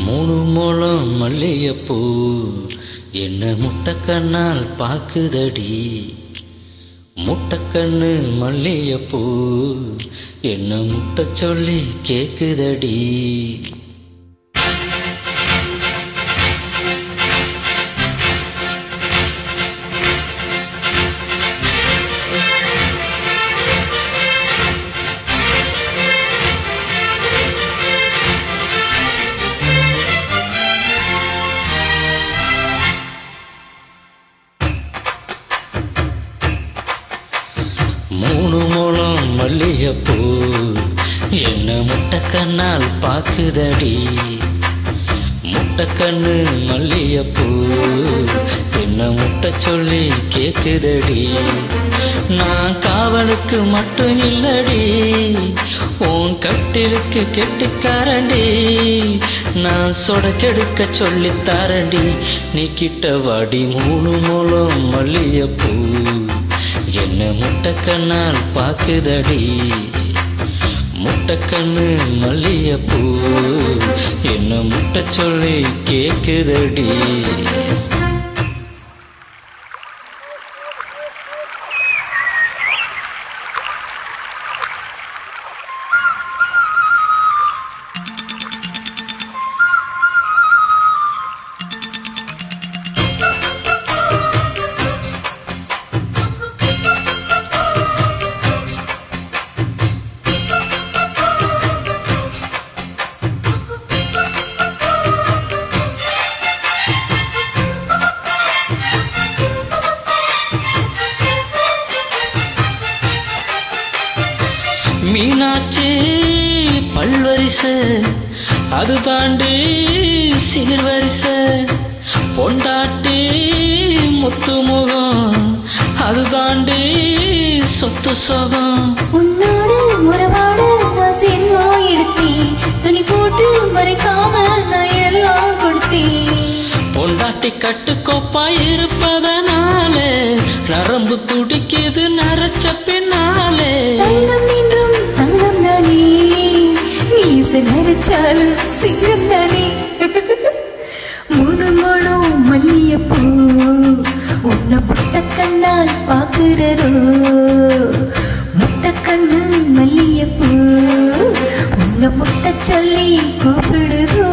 மூணு முழம் மல்லிகைப்பூ என்ன முட்டைக்கண்ணால் பாக்குதடி. முட்டைக்கண்ணு மல்லிகைப்பூ என்ன முட்டை சொல்லி கேக்குதடி. மூணு முழம் மல்லிகைப்பூ என்ன முட்டைக்கண்ணால் பாக்குதடி. முட்டைக்கண்ணு மல்லிகைப்பூ என்ன முட்டை சொல்லி கேக்குதடி. நான் காவலுக்கு மட்டும் இல்லடி, உன் கட்டிலுக்கு கெட்டிக்காரண்டி. நான் சொடக்கெடுக்க சொல்லித்தாரண்டி, நீ கிட்ட வாடி. மூணு முழம் மல்லிகைப்பூ என்ன முட்டைக்கண்ணால் பாக்குதடி. முட்டைக்கண்ணு மல்லிகைப்பூ என்ன முட்டை சொல்லி கேக்குதடி. மீனாட்சி பல்வரிசை அது தாண்டி சீர்வரிசை. பொண்டாட்டி முத்து முகம் அது தாண்டி சொத்து சொகம். உன்னோடு உறவாட நான் சேர்வா எடுத்தேன், துணி போட்டு மறைக்காம நான் எல்லாம் கொடுத்தேன். பொண்டாட்டி கட்டுக்கோப்பாய் இருப்பதனாலே நரம்பு துடிக்குது நரச்ச பின்னாலே. தங்கம் என்றும் தங்கம் தானே, மீச நரைச்சாலும் சிங்கம் தானே. மூணு முழம் மல்லிகைப்பூ உன்னை முட்டைக்கண்ணால் பாக்குறதோ. முட்டைக்கண்ணு மல்லிகைப்பூ உன்னை முட்டை சொல்லி கூப்பிடுதோ.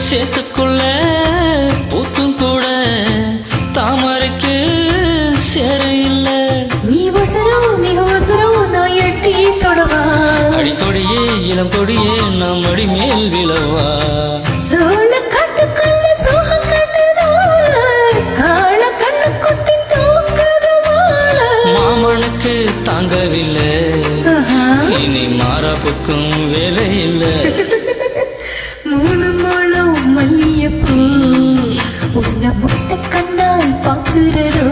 சேத்துக்குள்ள பூத்தும் கூட தாமரைக்கு சேர இல்ல. நீ வசரம் மிக வசரம் நான் எட்டி தொடவா. அடிக்கொடியே இளம் கொடியே நாம் அடி மேல் விழவா. சோழ கட்டுக்குள்ள சோக கண்டுதால கால கண்ணு குட்டி தூக்குதுவால. மாமனுக்கு தாங்கவில்லை, இனி மாறாப்புக்கும் வேலை இல்லை. மூணு முழம் மல்லிகைப்பூ உன்னை முட்டைக்கண்ணால் பாக்குறதோ.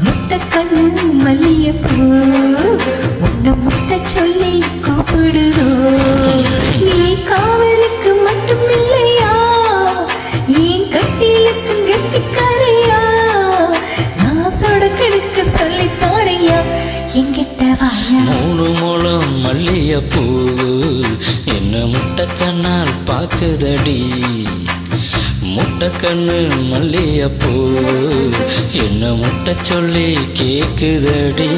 முட்டைக்கண்ணு மல்லிகைப்பூ உன்னை முட்டை சொல்லி கூப்பிடுதோ. நீ காவலுக்கு மட்டும் இல்லையா, ஏன் கட்டிலுக்கு கெட்டிக்காரையா. நான் சொடக்கெடுக்க சொல்லித்தாரையா, என்கிட்ட வாயா. மூணு முழம் மல்லிகைப்பூ என்ன முட்டைக்கண்ணால் பாக்குதடி. முட்டைக்கண்ணு மல்லிகைப்பூ என்ன முட்டை சொல்லி கேக்குதடி.